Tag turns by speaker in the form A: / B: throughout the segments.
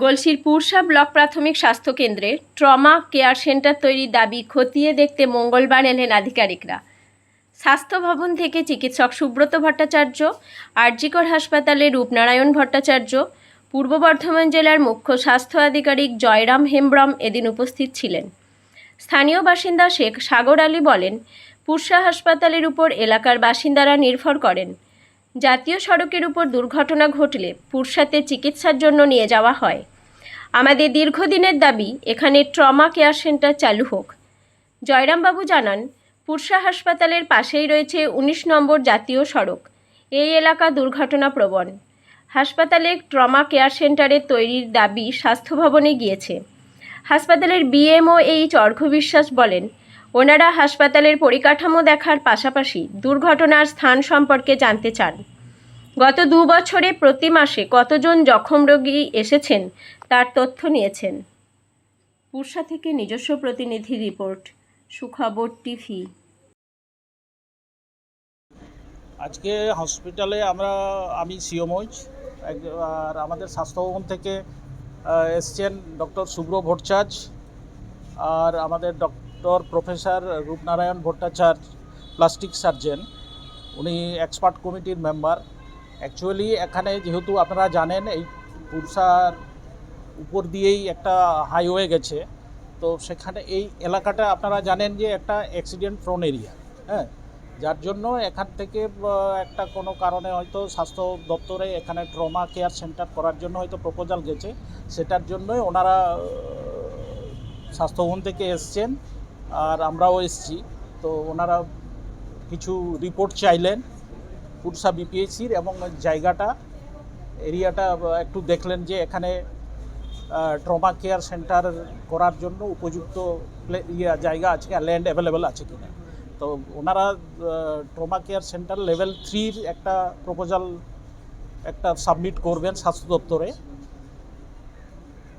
A: গলসির পুরসা block প্রাথমিক স্বাস্থ্যকেন্দ্রে trauma care centre তৈরির দাবি খতিয়ে দেখতে মঙ্গলবার এলেন আধিকারিকরা। স্বাস্থ্য ভবন থেকে চিকিৎসক সুব্রত ভট্টাচার্য, আরজিকর হাসপাতালে রূপনারায়ণ ভট্টাচার্য, পূর্ব বর্ধমান জেলার মুখ্য স্বাস্থ্য আধিকারিক জয়রাম হেমব্রম এদিন উপস্থিত ছিলেন। স্থানীয় বাসিন্দা শেখ সাগর আলী বলেন, পুরসা হাসপাতালের উপর এলাকার বাসিন্দারা নির্ভর করেন। জাতীয় সড়কের উপর দুর্ঘটনা ঘটলে পুরসাতে চিকিৎসার জন্য নিয়ে যাওয়া হয়। আমাদের দীর্ঘদিনের দাবি এখানে ট্রমা কেয়ার সেন্টার চালু হোক। জয়রামবাবু জানান, পুরসা হাসপাতালের পাশেই রয়েছে ১৯ নম্বর জাতীয় সড়ক। এই এলাকা দুর্ঘটনা প্রবণ। হাসপাতালে ট্রমা কেয়ার সেন্টারের তৈরির দাবি স্বাস্থ্য ভবনে গিয়েছে। হাসপাতালের BMOH অর্ঘ বিশ্বাস বলেন, ওনারা হাসপাতালের পরিকাঠামো দেখার পাশাপাশি দুর্ঘটনার স্থান সম্পর্কে জানতে চান। গত 2 বছরে প্রতি মাসে কতজন জখম রোগী এসেছেন তার তথ্য নিয়েছেন। পুরসা থেকে নিজস্ব প্রতিনিধি রিপোর্ট, সুখবর টিভি।
B: আজকে হসপিটালে আমি সিওমোজ আর আমাদের স্বাস্থ্যভবন থেকে এসছেন ডক্টর শুভ্র ভট্টাচার্য আর আমাদের doctor professor Rupnarayan Bhattacharya, plastic surgeon. উনি এক্সপার্ট কমিটির মেম্বার। অ্যাকচুয়ালি এখানে যেহেতু আপনারা জানেন এই পুরসার উপর দিয়েই একটা হাইওয়ে গেছে, তো সেখানে এই এলাকাটা আপনারা জানেন যে একটা অ্যাক্সিডেন্ট প্রোন এরিয়া, হ্যাঁ, যার জন্য এখান থেকে একটা কোনো কারণে হয়তো স্বাস্থ্য দপ্তরে এখানে ট্রমা কেয়ার সেন্টার করার জন্য হয়তো প্রপোজাল গেছে। সেটার জন্যই ওনারা স্বাস্থ্যভবন থেকে এসছেন আর আমরাও এসছি। তো ওনারা কিছু রিপোর্ট চাইলেন পুরসা BPHCর, এবং এরিয়াটা একটু দেখলেন যে এখানে ট্রমা কেয়ার সেন্টার করার জন্য উপযুক্ত জায়গা আছে, ল্যান্ড অ্যাভেলেবেল আছে কিনা। তো ওনারা ট্রমা কেয়ার সেন্টার লেভেল 3-র একটা প্রপোজাল সাবমিট করবেন স্বাস্থ্য দপ্তরে।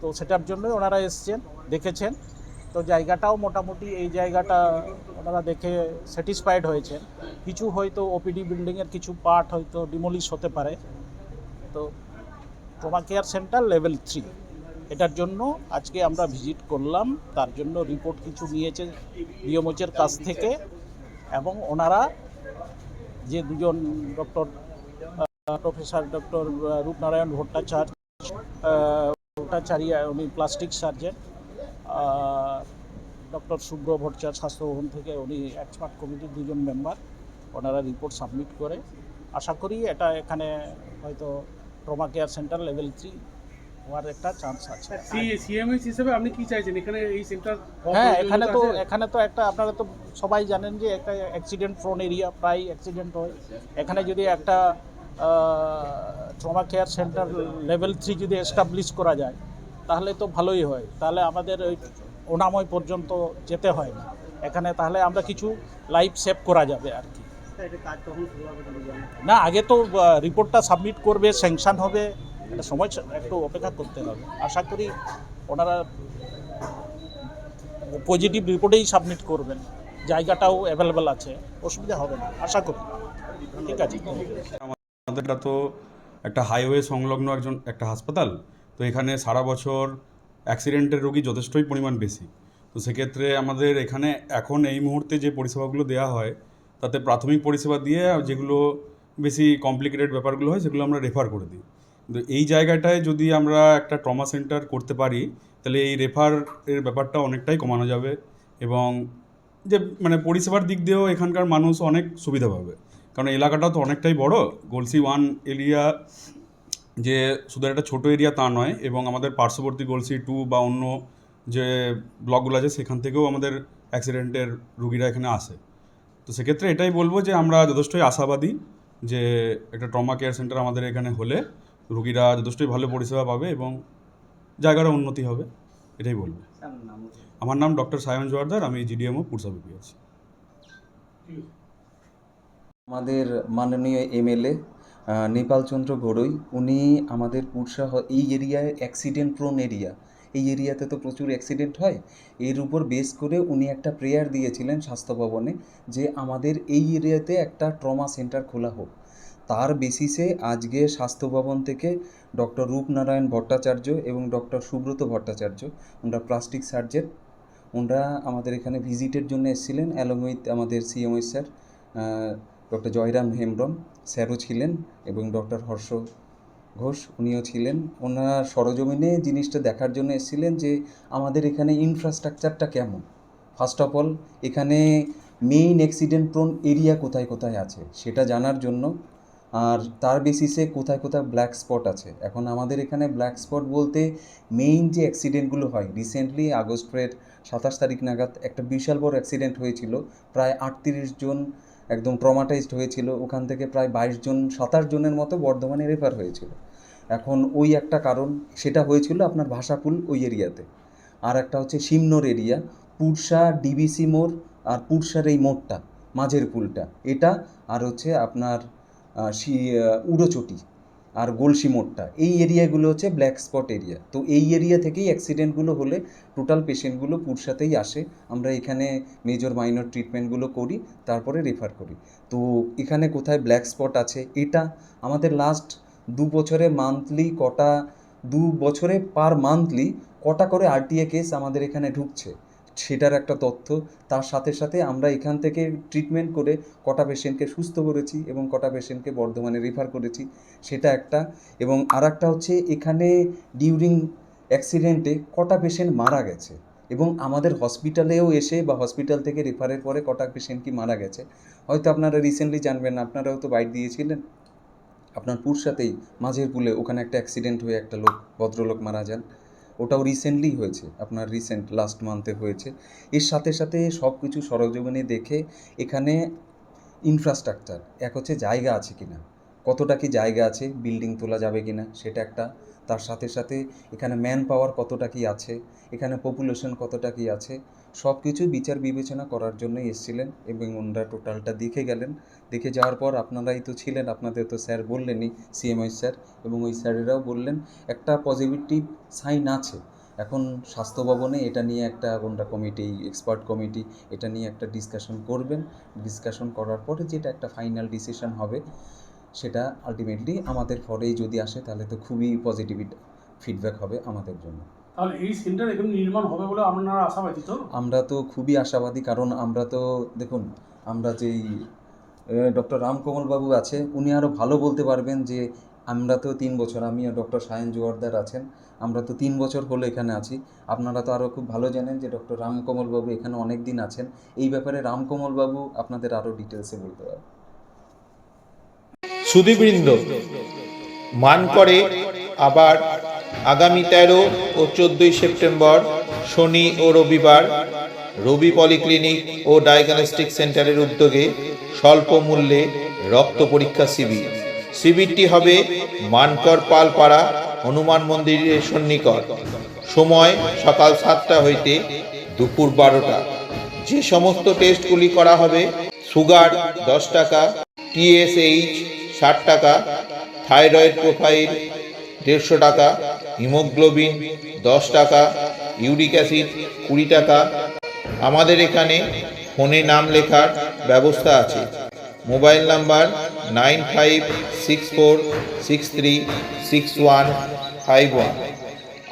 B: তো সেটার জন্যই ওনারা এসছেন, দেখেছেন। তো জায়গাটাও মোটামুটি এই জায়গাটা ওনারা দেখে স্যাটিসফাইড হয়েছেন। কিছু হয়তো OPD বিল্ডিংয়ের কিছু পার্ট হয়তো ডিমোলিশ হতে পারে। তো ট্রমা কেয়ার সেন্টার লেভেল 3 এটার জন্য আজকে আমরা ভিজিট করলাম। তার জন্য রিপোর্ট কিছু নিয়েছে BMOH'র কাছ থেকে, এবং ওনারা যে দুজন প্রফেসর ডক্টর রূপনারায়ণ ভট্টাচার্য উনি প্লাস্টিক সার্জন, ডক্টর শুভ্র ভট্টাচার্য স্বাস্থ্যভবন থেকে উনি এক্সপার্ট কমিটির দুজন মেম্বার। ওনারা রিপোর্ট সাবমিট করে আশা করি এটা এখানে হয়তো ট্রমা কেয়ার সেন্টার লেভেল 3 হওয়ার একটা চান্স আছে।
C: সিএমএইচ হিসেবে আপনি কি চাইছেন এখানে এই সেন্টার?
B: হ্যাঁ, এখানে তো একটা, আপনারা তো সবাই জানেন যে একটা অ্যাক্সিডেন্ট প্রোন এরিয়া, প্রায় অ্যাক্সিডেন্ট হয়। এখানে যদি একটা ট্রমা কেয়ার সেন্টার লেভেল 3 যদি এস্টাবলিশ করা যায় তাহলে তো ভালোই হয়। তাহলে আমাদের ওই অনাময় পর্যন্ত যেতে হয় না এখানে, তাহলে আমরা কিছু লাইফ সেভ করা যাবে আর কি। না, আগে তো রিপোর্টটা সাবমিট করবে, স্যাংশন হবে, একটা সময় একটু অপেক্ষা করতে হবে। আশা করি ওনারা পজিটিভ রিপোর্টেই সাবমিট করবেন। জায়গাটাও অ্যাভেলেবেল আছে, অসুবিধা হবে না আশা করি। ঠিক আছে।
D: আমাদেরটা তো একটা হাইওয়ে সংলগ্ন একটা হাসপাতাল, তো এখানে সারা বছর অ্যাক্সিডেন্টের রোগী যথেষ্টই পরিমাণ বেশি। তো সেক্ষেত্রে আমাদের এখানে এখন এই মুহূর্তে যে পরিষেবাগুলো দেওয়া হয় তাতে প্রাথমিক পরিষেবা দিয়ে যেগুলো বেশি কমপ্লিকেটেড ব্যাপারগুলো হয় সেগুলো আমরা রেফার করে দিই। কিন্তু এই জায়গাটায় যদি আমরা একটা ট্রমা সেন্টার করতে পারি তাহলে এই রেফারের ব্যাপারটা অনেকটাই কমানো যাবে, এবং যে পরিষেবার দিক দিয়েও এখানকার মানুষ অনেক সুবিধা পাবে। কারণ এলাকাটাও তো অনেকটাই বড়। গলসি 1 এরিয়া যে শুধু একটা ছোটো এরিয়া তা নয়, এবং আমাদের পার্শ্ববর্তী গলসি 2 বা অন্য যে ব্লকগুলো আছে সেখান থেকেও আমাদের অ্যাক্সিডেন্টের রুগীরা এখানে আসে। তো সেক্ষেত্রে এটাই বলবো যে আমরা যথেষ্টই আশাবাদী যে একটা ট্রমা কেয়ার সেন্টার আমাদের এখানে হলে রুগীরা যথেষ্টই ভালো পরিষেবা পাবে এবং জায়গাটা উন্নতি হবে, এটাই বলবো। আমার নাম ডক্টর সায়ন জোয়ারদার, আমি GDMO পুরসা BPHC।
E: আমাদের মাননীয় MLA নেপাল চন্দ্র ঘড়ই, উনি আমাদের পুরসা এই এরিয়ায় অ্যাক্সিডেন্ট প্রোন এরিয়া, এই এরিয়াতে তো প্রচুর অ্যাক্সিডেন্ট হয়। এর উপর বেস করে উনি একটা প্রেয়ার দিয়েছিলেন স্বাস্থ্য ভবনে যে আমাদের এই এরিয়াতে একটা ট্রমা সেন্টার খোলা হোক। তার বেসিসে আজকে স্বাস্থ্য ভবন থেকে ডক্টর রূপনারায়ণ ভট্টাচার্য এবং ডক্টর সুব্রত ভট্টাচার্য, ওনারা প্লাস্টিক সার্জন, ওনারা আমাদের এখানে ভিজিটের জন্য এসেছিলেন অ্যালং উইথ আমাদের সিএমওই স্যার ডক্টর জয়রাম হেমব্রম স্যারও ছিলেন এবং ডক্টর হর্ষ ঘোষ উনিও ছিলেন। ওনারা সরজমিনে জিনিসটা দেখার জন্য এসেছিলেন যে আমাদের এখানে ইনফ্রাস্ট্রাকচারটা কেমন। ফার্স্ট অফ অল এখানে মেইন অ্যাক্সিডেন্ট প্রোন এরিয়া কোথায় কোথায় আছে সেটা জানার জন্য, আর তার বেসিসে কোথায় কোথায় ব্ল্যাক স্পট আছে। এখন আমাদের এখানে ব্ল্যাক স্পট বলতে মেইন যে অ্যাক্সিডেন্টগুলো হয়, রিসেন্টলি আগস্টের 27 তারিখ নাগাদ একটা বিশাল বড় অ্যাক্সিডেন্ট হয়েছিল, প্রায় 38 জন একদম ট্রমাটাইজড হয়েছিল, ওখান থেকে প্রায় 22 জন 27 জনের মতো বর্ধমানে রেফার হয়েছিল। এখন ওই একটা কারণ, সেটা হয়েছিল আপনার ভাষাকুল ওই এরিয়াতে। আর একটা হচ্ছে শিমনোর এরিয়া, পুরসা ডিবিসি মোড় আর পুরসার এই মোড়টা মাঝের পুলটা এটা, আর হচ্ছে আপনার উড়োচটি আর গলসি মোড়টা, এই এরিয়াগুলো হচ্ছে ব্ল্যাক স্পট এরিয়া। তো এই এরিয়া থেকেই অ্যাক্সিডেন্টগুলো হলে টোটাল পেশেন্টগুলো পুরসাতেই আসে, আমরা এখানে মেজর মাইনর ট্রিটমেন্টগুলো করি, তারপরে রেফার করি। তো এখানে কোথায় ব্ল্যাক স্পট আছে এটা আমাদের লাস্ট 2 বছরে মান্থলি কটা, 2 বছরে পার মান্থলি কটা করে আরটিএ কেস আমাদের এখানে ঢুকছে সেটার একটা তথ্য। তার সাথে সাথে আমরা এখান থেকে ট্রিটমেন্ট করে কটা পেশেন্টকে সুস্থ করেছি এবং কটা পেশেন্টকে বর্ধমানে রেফার করেছি সেটা একটা। এবং আর একটা হচ্ছে এখানে ডিউরিং অ্যাক্সিডেন্টে কটা পেশেন্ট মারা গেছে এবং আমাদের হসপিটালেও এসে বা হসপিটাল থেকে রেফারের পরে কটা পেশেন্ট কি মারা গেছে। হয়তো আপনারা রিসেন্টলি জানবেন, আপনারাও তো বাইট দিয়েছিলেন, আপনার পুরসাতেই মাঝের পুলে ওখানে একটা অ্যাক্সিডেন্ট হয়ে একটা ভদ্রলোক মারা যান, ওটাও রিসেন্টলি হয়েছে, আপনার রিসেন্ট লাস্ট মান্থে হয়েছে। এর সাথে সাথে সব কিছু সরজমিনে দেখে এখানে ইনফ্রাস্ট্রাকচার, এক হচ্ছে জায়গা আছে কিনা, কতটা কি জায়গা আছে, বিল্ডিং তোলা যাবে কিনা সেটা একটা, তার সাথে সাথে এখানে ম্যান পাওয়ার কতটা কি আছে, এখানে পপুলেশন কতটা কি আছে, সব কিছু বিচার বিবেচনা করার জন্যই এসেছিলেন এবং ওনারা টোটালটা দেখে গেলেন। দেখে যাওয়ার পর আপনারাই তো ছিলেন, আপনাদের তো স্যার বললেনই, সিএমওই স্যার এবং ওই স্যারেরাও বললেন একটা পজিটিভ সাইন আছে। এখন স্বাস্থ্য ভবনে এটা নিয়ে একটা ওনারা কমিটি, এক্সপার্ট কমিটি এটা নিয়ে একটা ডিসকাশন করবেন, ডিসকাশন করার পরে যেটা একটা ফাইনাল ডিসিশন হবে সেটা আলটিমেটলি আমাদের ফরেই যদি আসে তাহলে তো খুবই পজিটিভ ফিডব্যাক হবে আমাদের জন্য।
C: তাহলে এই সেন্টার এখানে নির্মাণ হবে বলে আপনারা আশাবাদী তো?
E: আমরা তো খুবই আশাবাদী, কারণ আমরা তো দেখুন, আমরা যেই ডক্টর রামকমল বাবু আছে উনি আরও ভালো বলতে পারবেন যে আমরা তো 3 বছর, আমি আর ডক্টর সায়ন জোয়ারদার আছেন, আমরা তো 3 বছর হলো এখানে আছি। আপনারা তো আরও খুব ভালো জানেন যে ডক্টর রামকমল বাবু এখানে অনেক দিন আছেন, এই ব্যাপারে রামকমল বাবু আপনাদের আরও ডিটেলসে বলতে পারবেন।
F: সুধীবৃন্দ, মানকরে আবার আগামী 13 ও 14 সেপ্টেম্বর শনি ও রবিবার রবি পলিক্লিনিক ও ডায়াগনস্টিক সেন্টারের উদ্যোগে স্বল্প মূল্যে রক্ত পরীক্ষা শিবির। শিবিরটি হবে মানকর পালপাড়া হনুমান মন্দিরের সন্নিকট। সময় সকাল 7টা হইতে দুপুর 12টা। যে সমস্ত টেস্টগুলি করা হবে: সুগার 10 টাকা, TSH 60 টাকা, থাইরয়েড প্রোফাইল 150 টাকা, হিমোগ্লোবিন 10 টাকা, ইউরিক অ্যাসিড 20 টাকা। আমাদের এখানে ফোনে নাম লেখার ব্যবস্থা আছে। মোবাইল নাম্বার 9564636151,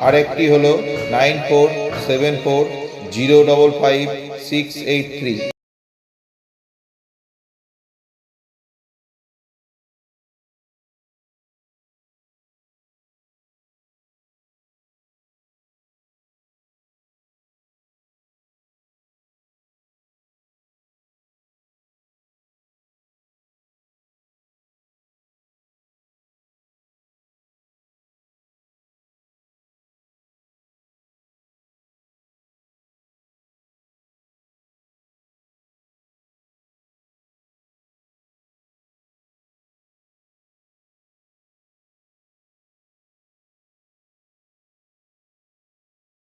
F: আরেকটি হলো 9474055683।